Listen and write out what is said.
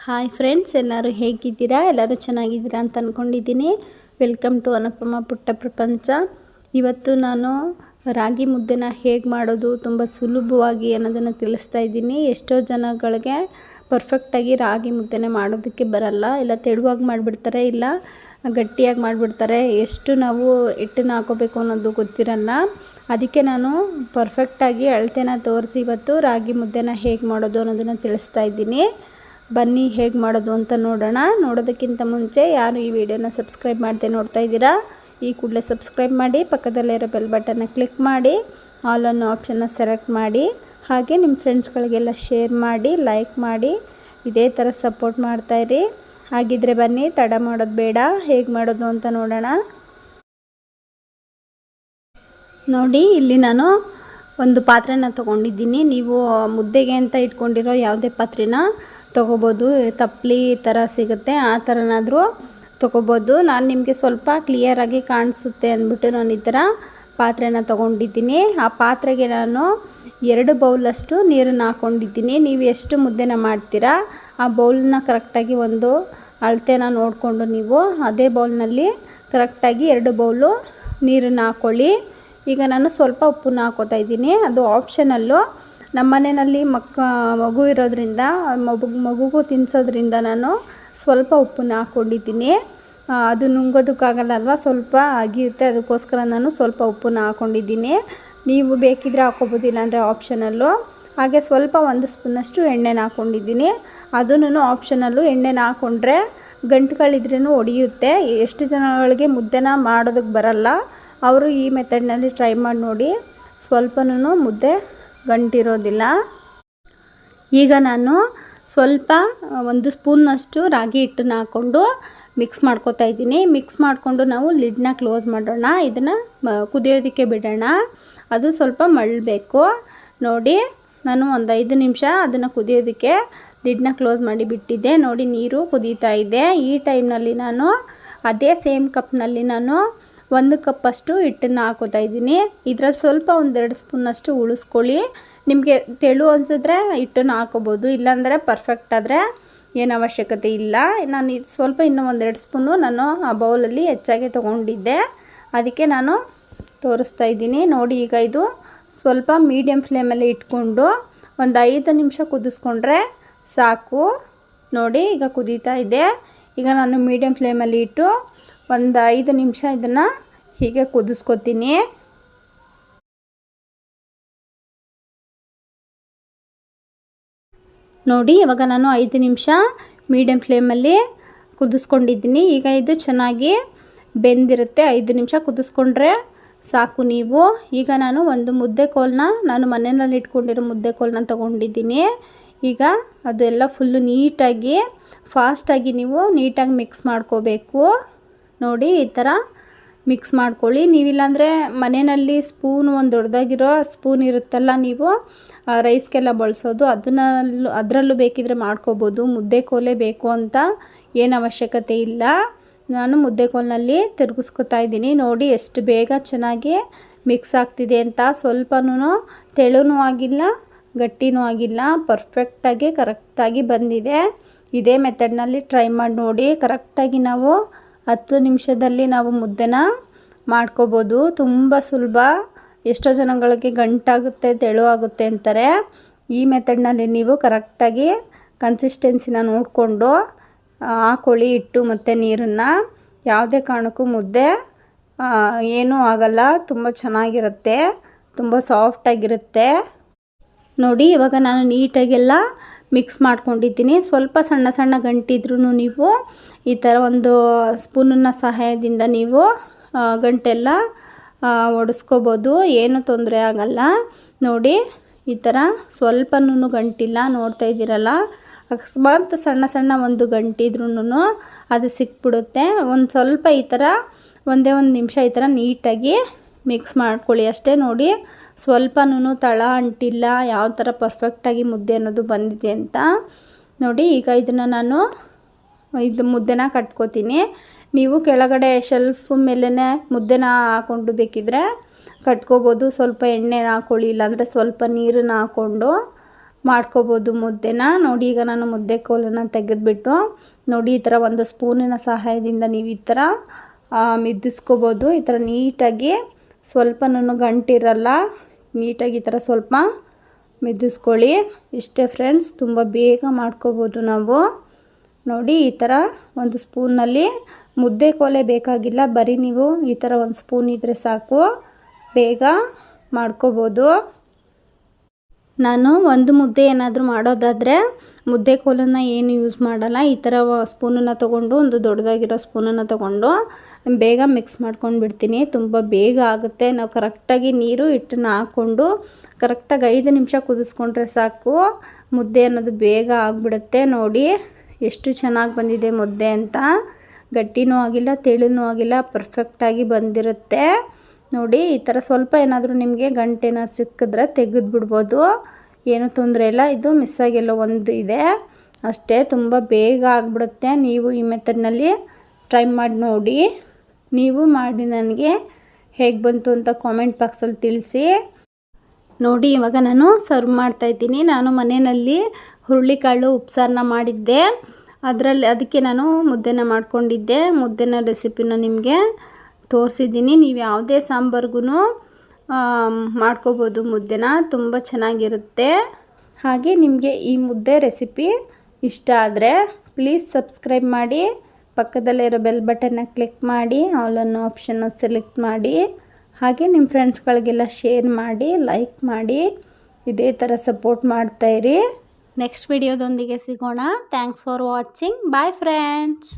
Hi friends, ಎಲ್ಲರೂ ಹೇಗಿದ್ದೀರಾ? ಎಲ್ಲರೂ ಚೆನ್ನಾಗಿದ್ದೀರಾ ಅಂತ ಅಂದ್ಕೊಂಡಿದ್ದೀನಿ. ವೆಲ್ಕಮ್ ಟು ಅನುಪಮ ಪುಟ್ಟ ಪ್ರಪಂಚ. ಇವತ್ತು ನಾನು ರಾಗಿ ಮುದ್ದೆನ ಹೇಗೆ ಮಾಡೋದು ತುಂಬ ಸುಲಭವಾಗಿ ಅನ್ನೋದನ್ನು ತಿಳಿಸ್ತಾ ಇದ್ದೀನಿ. ಎಷ್ಟೋ ಜನಗಳಿಗೆ ಪರ್ಫೆಕ್ಟಾಗಿ ರಾಗಿ ಮುದ್ದೆನ ಮಾಡೋದಕ್ಕೆ ಬರಲ್ಲ, ಇಲ್ಲ ತೆಳುವಾಗಿ ಮಾಡಿಬಿಡ್ತಾರೆ, ಇಲ್ಲ ಗಟ್ಟಿಯಾಗಿ ಮಾಡಿಬಿಡ್ತಾರೆ. ಎಷ್ಟು ನಾವು ಹಿಟ್ಟನ್ನು ಹಾಕೋಬೇಕು ಅನ್ನೋದು ಗೊತ್ತಿರಲ್ಲ. ಅದಕ್ಕೆ ನಾನು ಪರ್ಫೆಕ್ಟಾಗಿ ಅಳತೆನ ತೋರಿಸಿ ಇವತ್ತು ರಾಗಿ ಮುದ್ದೆನ ಹೇಗೆ ಮಾಡೋದು ಅನ್ನೋದನ್ನು ತಿಳಿಸ್ತಾ ಇದ್ದೀನಿ. ಬನ್ನಿ ಹೇಗೆ ಮಾಡೋದು ಅಂತ ನೋಡೋಣ. ನೋಡೋದಕ್ಕಿಂತ ಮುಂಚೆ ಯಾರು ಈ ವಿಡಿಯೋನ ಸಬ್ಸ್ಕ್ರೈಬ್ ಮಾಡದೆ ನೋಡ್ತಾ ಇದ್ದೀರಾ, ಈ ಕೂಡಲೇ ಸಬ್ಸ್ಕ್ರೈಬ್ ಮಾಡಿ, ಪಕ್ಕದಲ್ಲಿರೋ ಬೆಲ್ ಬಟನ್ನ ಕ್ಲಿಕ್ ಮಾಡಿ, ಆಲ್ ಅನ್ನೋ ಆಪ್ಷನ್ನ ಸೆಲೆಕ್ಟ್ ಮಾಡಿ, ಹಾಗೆ ನಿಮ್ಮ ಫ್ರೆಂಡ್ಸ್ಗಳಿಗೆಲ್ಲ ಶೇರ್ ಮಾಡಿ, ಲೈಕ್ ಮಾಡಿ, ಇದೇ ಥರ ಸಪೋರ್ಟ್ ಮಾಡ್ತಾಯಿರಿ. ಹಾಗಿದ್ರೆ ಬನ್ನಿ, ತಡ ಮಾಡೋದು ಬೇಡ, ಹೇಗೆ ಮಾಡೋದು ಅಂತ ನೋಡೋಣ. ನೋಡಿ, ಇಲ್ಲಿ ನಾನು ಒಂದು ಪಾತ್ರೆನ ತೊಗೊಂಡಿದ್ದೀನಿ. ನೀವು ಮುದ್ದೆಗೆ ಅಂತ ಇಟ್ಕೊಂಡಿರೋ ಯಾವುದೇ ಪಾತ್ರೆನ ತೊಗೋಬೋದು. ತಪ್ಪಲಿ ಥರ ಸಿಗುತ್ತೆ, ಆ ಥರನಾದರೂ ತೊಗೋಬೋದು. ನಾನು ನಿಮಗೆ ಸ್ವಲ್ಪ ಕ್ಲಿಯರಾಗಿ ಕಾಣಿಸುತ್ತೆ ಅಂದ್ಬಿಟ್ಟು ನಾನು ಈ ಥರ ಪಾತ್ರೆನ ತೊಗೊಂಡಿದ್ದೀನಿ. ಆ ಪಾತ್ರೆಗೆ ನಾನು 2 ಬೌಲಷ್ಟು ನೀರನ್ನು ಹಾಕ್ಕೊಂಡಿದ್ದೀನಿ. ನೀವು ಎಷ್ಟು ಮುದ್ದೆನ ಮಾಡ್ತೀರಾ ಆ ಬೌಲನ್ನ ಕರೆಕ್ಟಾಗಿ ಒಂದು ಅಳತೆನ ನೋಡಿಕೊಂಡು ನೀವು ಅದೇ ಬೌಲ್ನಲ್ಲಿ ಕರೆಕ್ಟಾಗಿ 2 ಬೌಲು ನೀರನ್ನು ಹಾಕ್ಕೊಳ್ಳಿ. ಈಗ ನಾನು ಸ್ವಲ್ಪ ಉಪ್ಪನ್ನು ಹಾಕೋತಾ ಇದ್ದೀನಿ, ಅದು ಆಪ್ಷನಲ್ಲು. ನಮ್ಮ ಮನೆಯಲ್ಲಿ ಮಗು ಇರೋದ್ರಿಂದ ಮಗುಗೂ ತಿನ್ನಿಸೋದ್ರಿಂದ ನಾನು ಸ್ವಲ್ಪ ಉಪ್ಪನ್ನು ಹಾಕ್ಕೊಂಡಿದ್ದೀನಿ. ಅದು ನುಂಗೋದಕ್ಕಾಗಲ್ಲ ಅಲ್ವಾ, ಸ್ವಲ್ಪ ಆಗಿರುತ್ತೆ, ಅದಕ್ಕೋಸ್ಕರ ನಾನು ಸ್ವಲ್ಪ ಉಪ್ಪನ್ನು ಹಾಕ್ಕೊಂಡಿದ್ದೀನಿ. ನೀವು ಬೇಕಿದ್ರೆ ಹಾಕ್ಕೋಬೋದು, ಇಲ್ಲಾಂದರೆ ಆಪ್ಷನಲ್ಲು. ಹಾಗೆ ಸ್ವಲ್ಪ 1 ಸ್ಪೂನಷ್ಟು ಎಣ್ಣೆನ ಹಾಕ್ಕೊಂಡಿದ್ದೀನಿ, ಅದನ್ನು ಆಪ್ಷನಲ್ಲು. ಎಣ್ಣೆನ ಹಾಕ್ಕೊಂಡ್ರೆ ಗಂಟುಗಳಿದ್ರೂ ಒಡೆಯುತ್ತೆ. ಎಷ್ಟು ಜನಗಳಿಗೆ ಮುದ್ದೆನ ಮಾಡೋದಕ್ಕೆ ಬರಲ್ಲ ಅವರು ಈ ಮೆಥಡ್ನಲ್ಲಿ ಟ್ರೈ ಮಾಡಿ ನೋಡಿ, ಸ್ವಲ್ಪನೂ ಮುದ್ದೆ ಗಂಟಿರೋದಿಲ್ಲ. ಈಗ ನಾನು ಸ್ವಲ್ಪ 1 ಸ್ಪೂನ್ನಷ್ಟು ರಾಗಿ ಹಿಟ್ಟನ್ನು ಹಾಕ್ಕೊಂಡು ಮಿಕ್ಸ್ ಮಾಡ್ಕೊತಾ ಇದ್ದೀನಿ. ಮಿಕ್ಸ್ ಮಾಡಿಕೊಂಡು ನಾವು ಲಿಡ್ನ ಕ್ಲೋಸ್ ಮಾಡೋಣ, ಇದನ್ನು ಕುದಿಯೋದಕ್ಕೆ ಬಿಡೋಣ. ಅದು ಸ್ವಲ್ಪ ಮಳ್ಳಬೇಕು. ನೋಡಿ, ನಾನು ಒಂದು 5 ನಿಮಿಷ ಅದನ್ನು ಕುದಿಯೋದಕ್ಕೆ ಲಿಡ್ನ ಕ್ಲೋಸ್ ಮಾಡಿ ಬಿಟ್ಟಿದ್ದೆ. ನೋಡಿ, ನೀರು ಕುದೀತಾ ಇದೆ. ಈ ಟೈಮ್ನಲ್ಲಿ ನಾನು ಅದೇ ಸೇಮ್ ಕಪ್ನಲ್ಲಿ ನಾನು 1 ಕಪ್ಪಷ್ಟು ಹಿಟ್ಟನ್ನು ಹಾಕೋತಾ ಇದ್ದೀನಿ. ಇದರಲ್ಲಿ ಸ್ವಲ್ಪ 1-2 ಸ್ಪೂನಷ್ಟು ಉಳಿಸ್ಕೊಳ್ಳಿ. ನಿಮಗೆ ತೆಳು ಅನಿಸಿದ್ರೆ ಹಿಟ್ಟನ್ನು ಹಾಕೋಬೋದು, ಇಲ್ಲಾಂದರೆ ಪರ್ಫೆಕ್ಟ್ ಆದರೆ ಏನು ಅವಶ್ಯಕತೆ ಇಲ್ಲ. ನಾನು ಇದು ಸ್ವಲ್ಪ ಇನ್ನೂ 1-2 ಸ್ಪೂನು ನಾನು ಆ ಬೌಲಲ್ಲಿ ಹೆಚ್ಚಾಗಿ ತೊಗೊಂಡಿದ್ದೆ, ಅದಕ್ಕೆ ನಾನು ತೋರಿಸ್ತಾ ಇದ್ದೀನಿ. ನೋಡಿ, ಈಗ ಇದು ಸ್ವಲ್ಪ ಮೀಡಿಯಮ್ ಫ್ಲೇಮಲ್ಲಿ ಇಟ್ಕೊಂಡು ಒಂದು 5 ನಿಮಿಷ ಕುದಿಸ್ಕೊಂಡ್ರೆ ಸಾಕು. ನೋಡಿ, ಈಗ ಕುದೀತಾ ಇದೆ. ಈಗ ನಾನು ಮೀಡಿಯಮ್ ಫ್ಲೇಮಲ್ಲಿ ಇಟ್ಟು ಒಂದು 5 ನಿಮಿಷ ಇದನ್ನು ಹೀಗೆ ಕುದಿಸ್ಕೊತೀನಿ. ನೋಡಿ, ಇವಾಗ ನಾನು 5 ನಿಮಿಷ ಮೀಡಿಯಮ್ ಫ್ಲೇಮಲ್ಲಿ ಕುದಿಸ್ಕೊಂಡಿದ್ದೀನಿ. ಈಗ ಇದು ಚೆನ್ನಾಗಿ ಬೆಂದಿರುತ್ತೆ. 5 ನಿಮಿಷ ಕುದಿಸ್ಕೊಂಡ್ರೆ ಸಾಕು ನೀವು. ಈಗ ನಾನು ಒಂದು ಮುದ್ದೆ ಕೋಲನ್ನ, ನಾನು ಮನೆಯಲ್ಲಿ ಇಟ್ಕೊಂಡಿರೋ ಮುದ್ದೆ ಕೋಲನ್ನ ತೊಗೊಂಡಿದ್ದೀನಿ. ಈಗ ಅದೆಲ್ಲ ಫುಲ್ಲು ನೀಟಾಗಿ ಫಾಸ್ಟಾಗಿ ನೀವು ನೀಟಾಗಿ ಮಿಕ್ಸ್ ಮಾಡ್ಕೋಬೇಕು. ನೋಡಿ, ಈ ಥರ ಮಿಕ್ಸ್ ಮಾಡ್ಕೊಳ್ಳಿ. ನೀವಿಲ್ಲಾಂದರೆ ಮನೆಯಲ್ಲಿ ಸ್ಪೂನು, ಒಂದು ದೊಡ್ಡದಾಗಿರೋ ಸ್ಪೂನ್ ಇರುತ್ತಲ್ಲ, ನೀವು ರೈಸ್ಗೆಲ್ಲ ಬಳಸೋದು, ಅದರಲ್ಲೂ ಬೇಕಿದ್ರೆ ಮಾಡ್ಕೋಬೋದು. ಮುದ್ದೆ ಕೋಲೇ ಬೇಕು ಅಂತ ಏನು ಅವಶ್ಯಕತೆ ಇಲ್ಲ. ನಾನು ಮುದ್ದೆ ಕೋಲಿನಲ್ಲಿ ತಿರುಗಿಸ್ಕೊತಾ ಇದ್ದೀನಿ. ನೋಡಿ, ಎಷ್ಟು ಬೇಗ ಚೆನ್ನಾಗಿ ಮಿಕ್ಸ್ ಆಗ್ತಿದೆ ಅಂತ. ಸ್ವಲ್ಪನೂ ತೆಳುನೂ ಆಗಿಲ್ಲ, ಗಟ್ಟಿನೂ ಆಗಿಲ್ಲ, ಪರ್ಫೆಕ್ಟಾಗಿ ಕರೆಕ್ಟಾಗಿ ಬಂದಿದೆ. ಇದೇ ಮೆಥಡ್ನಲ್ಲಿ ಟ್ರೈ ಮಾಡಿ ನೋಡಿ. ಕರೆಕ್ಟಾಗಿ ನಾವು 10 ನಿಮಿಷದಲ್ಲಿ ನಾವು ಮುದ್ದೆನ ಮಾಡ್ಕೋಬೋದು. ತುಂಬ ಸುಲಭ. ಎಷ್ಟೋ ಜನಗಳಿಗೆ ಗಂಟಾಗುತ್ತೆ, ತೆಳು ಆಗುತ್ತೆ ಅಂತಾರೆ. ಈ ಮೆಥಡ್ನಲ್ಲಿ ನೀವು ಕರೆಕ್ಟಾಗಿ ಕನ್ಸಿಸ್ಟೆನ್ಸಿನ ನೋಡಿಕೊಂಡು ಹಾಕ್ಕೊಳ್ಳಿ ಹಿಟ್ಟು ಮತ್ತು ನೀರನ್ನು. ಯಾವುದೇ ಕಾರಣಕ್ಕೂ ಮುದ್ದೆ ಏನೂ ಆಗಲ್ಲ, ತುಂಬ ಚೆನ್ನಾಗಿರುತ್ತೆ, ತುಂಬ ಸಾಫ್ಟಾಗಿರುತ್ತೆ. ನೋಡಿ, ಇವಾಗ ನಾನು ನೀಟಾಗೆಲ್ಲ ಮಿಕ್ಸ್ ಮಾಡ್ಕೊಂಡಿದ್ದೀನಿ. ಸ್ವಲ್ಪ ಸಣ್ಣ ಸಣ್ಣ ಗಂಟಿದ್ರೂ ನೀವು ಈ ಥರ ಒಂದು ಸ್ಪೂನಿನ ಸಹಾಯದಿಂದ ನೀವು ಗಂಟೆಲ್ಲ ಒಡಿಸ್ಕೋಬೋದು, ಏನು ತೊಂದರೆ ಆಗಲ್ಲ. ನೋಡಿ, ಈ ಥರ ಸ್ವಲ್ಪನೂ ಗಂಟಿಲ್ಲ, ನೋಡ್ತಾ ಇದ್ದೀರಲ್ಲ. ಅಕಸ್ಮಾತ್ ಸಣ್ಣ ಸಣ್ಣ ಒಂದು ಗಂಟಿದ್ರೂ ಅದು ಸಿಕ್ಬಿಡುತ್ತೆ. ಒಂದು ಸ್ವಲ್ಪ ಈ ಥರ ಒಂದೇ 1 ನಿಮಿಷ ಈ ಥರ ನೀಟಾಗಿ ಮಿಕ್ಸ್ ಮಾಡ್ಕೊಳ್ಳಿ ಅಷ್ಟೇ. ನೋಡಿ, ಸ್ವಲ್ಪನೂ ತಳ ಅಂಟಿಲ್ಲ, ಯಾವ ಥರ ಪರ್ಫೆಕ್ಟಾಗಿ ಮುದ್ದೆ ಅನ್ನೋದು ಬಂದಿದೆ ಅಂತ. ನೋಡಿ, ಈಗ ಇದನ್ನು ನಾನು ಮುದ್ದೆನ ಕಟ್ಕೋತೀನಿ. ನೀವು ಕೆಳಗಡೆ ಶೆಲ್ಫ್ ಮೇಲೇ ಮುದ್ದೆನ ಹಾಕ್ಕೊಂಡು ಬೇಕಿದ್ರೆ ಕಟ್ಕೋಬೋದು. ಸ್ವಲ್ಪ ಎಣ್ಣೆನ ಹಾಕ್ಕೊಳ್ಳಿ, ಇಲ್ಲಾಂದರೆ ಸ್ವಲ್ಪ ನೀರನ್ನು ಹಾಕ್ಕೊಂಡು ಮಾಡ್ಕೋಬೋದು ಮುದ್ದೆನ. ನೋಡಿ ಈಗ ನಾನು ಮುದ್ದೆ ಕೋಲನ್ನು ತೆಗೆದುಬಿಟ್ಟು ನೋಡಿ ಈ ಥರ ಒಂದು ಸ್ಪೂನಿನ ಸಹಾಯದಿಂದ ನೀವು ಈ ಥರ ಮಿದ್ದಿಸ್ಕೋಬೋದು. ಈ ಥರ ನೀಟಾಗಿ ಸ್ವಲ್ಪನೂ ಗಂಟಿರಲ್ಲ, ನೀಟಾಗಿ ಈ ಥರ ಸ್ವಲ್ಪ ಮಿದ್ದಿಸ್ಕೊಳ್ಳಿ. ಇಷ್ಟೇ ಫ್ರೆಂಡ್ಸ್, ತುಂಬ ಬೇಗ ಮಾಡ್ಕೋಬೋದು ನಾವು. ನೋಡಿ ಈ ಥರ ಒಂದು ಸ್ಪೂನಲ್ಲಿ ಮುದ್ದೆ ಕೋಲೆ ಬೇಕಾಗಿಲ್ಲ, ಬರೀ ನೀವು ಈ ಥರ ಒಂದು ಸ್ಪೂನ್ ಇದ್ದರೆ ಸಾಕು, ಬೇಗ ಮಾಡ್ಕೋಬೋದು. ನಾನು ಒಂದು ಮುದ್ದೆ ಏನಾದರೂ ಮಾಡೋದಾದರೆ ಮುದ್ದೆ ಕೋಲನ್ನು ಏನು ಯೂಸ್ ಮಾಡಲ್ಲ. ಈ ಥರ ಸ್ಪೂನನ್ನು ತೊಗೊಂಡು, ಒಂದು ದೊಡ್ಡದಾಗಿರೋ ಸ್ಪೂನನ್ನು ತೊಗೊಂಡು ಬೇಗ ಮಿಕ್ಸ್ ಮಾಡ್ಕೊಂಡು ಬಿಡ್ತೀನಿ. ತುಂಬ ಬೇಗ ಆಗುತ್ತೆ. ನಾವು ಕರೆಕ್ಟಾಗಿ ನೀರು ಹಿಟ್ಟನ್ನು ಹಾಕ್ಕೊಂಡು ಕರೆಕ್ಟಾಗಿ 5 ನಿಮಿಷ ಕುದಿಸ್ಕೊಂಡ್ರೆ ಸಾಕು, ಮುದ್ದೆ ಅನ್ನೋದು ಬೇಗ ಆಗಿಬಿಡುತ್ತೆ. ನೋಡಿ ಎಷ್ಟು ಚೆನ್ನಾಗಿ ಬಂದಿದೆ ಮುದ್ದೆ ಅಂತ. ಗಟ್ಟಿನೂ ಆಗಿಲ್ಲ, ತೆಳುನೂ ಆಗಿಲ್ಲ, ಪರ್ಫೆಕ್ಟಾಗಿ ಬಂದಿರುತ್ತೆ. ನೋಡಿ ಈ ಥರ ಸ್ವಲ್ಪ ಏನಾದರೂ ನಿಮಗೆ ಗಂಟೆನ ಸಿಕ್ಕಿದ್ರೆ ತೆಗೆದುಬಿಡ್ಬೋದು, ಏನೂ ತೊಂದರೆ ಇಲ್ಲ. ಇದು ಮಿಸ್ ಆಗಿಲ್ಲ ಒಂದು ಇದೆ ಅಷ್ಟೇ, ತುಂಬ ಬೇಗ ಆಗಿಬಿಡುತ್ತೆ. ನೀವು ಈ ಮೆಥಡ್ನಲ್ಲಿ ಟ್ರೈ ಮಾಡಿ ನೋಡಿ. ನೀವು ಮಾಡಿ ನನಗೆ ಹೇಗೆ ಬಂತು ಅಂತ ಕಾಮೆಂಟ್ ಬಾಕ್ಸಲ್ಲಿ ತಿಳಿಸಿ. ನೋಡಿ ಇವಾಗ ನಾನು ಸರ್ವ್ ಮಾಡ್ತಾಯಿದ್ದೀನಿ. ನಾನು ಮನೆಯಲ್ಲಿ ಹುರುಳಿಕಾಳು ಉಪ್ಸಾರನ್ನ ಮಾಡಿದ್ದೆ, ಅದಕ್ಕೆ ನಾನು ಮುದ್ದೆನ ಮಾಡ್ಕೊಂಡಿದ್ದೆ. ಮುದ್ದೆನ ರೆಸಿಪಿನ ನಿಮಗೆ ತೋರಿಸಿದ್ದೀನಿ. ನೀವು ಯಾವುದೇ ಸಾಂಬಾರ್ಗೂ ಮಾಡ್ಕೋಬೋದು ಮುದ್ದೆನ, ತುಂಬ ಚೆನ್ನಾಗಿರುತ್ತೆ. ಹಾಗೆ ನಿಮಗೆ ಈ ಮುದ್ದೆ ರೆಸಿಪಿ ಇಷ್ಟ ಆದರೆ ಪ್ಲೀಸ್ ಸಬ್ಸ್ಕ್ರೈಬ್ ಮಾಡಿ, ಪಕ್ಕದಲ್ಲಿರೋ ಬೆಲ್ ಬಟನ್ನ ಕ್ಲಿಕ್ ಮಾಡಿ, ಆಲ್ ಅನ್ನೋ ಆಪ್ಷನ್ನ ಸೆಲೆಕ್ಟ್ ಮಾಡಿ. ಹಾಗೆ ನಿಮ್ಮ ಫ್ರೆಂಡ್ಸ್ಗಳಿಗೆಲ್ಲ ಶೇರ್ ಮಾಡಿ, ಲೈಕ್ ಮಾಡಿ, ಇದೇ ಥರ ಸಪೋರ್ಟ್ ಮಾಡ್ತಾಯಿರಿ. ನೆಕ್ಸ್ಟ್ ವಿಡಿಯೋದೊಂದಿಗೆ ಸಿಗೋಣ. Thanks for watching. Bye friends.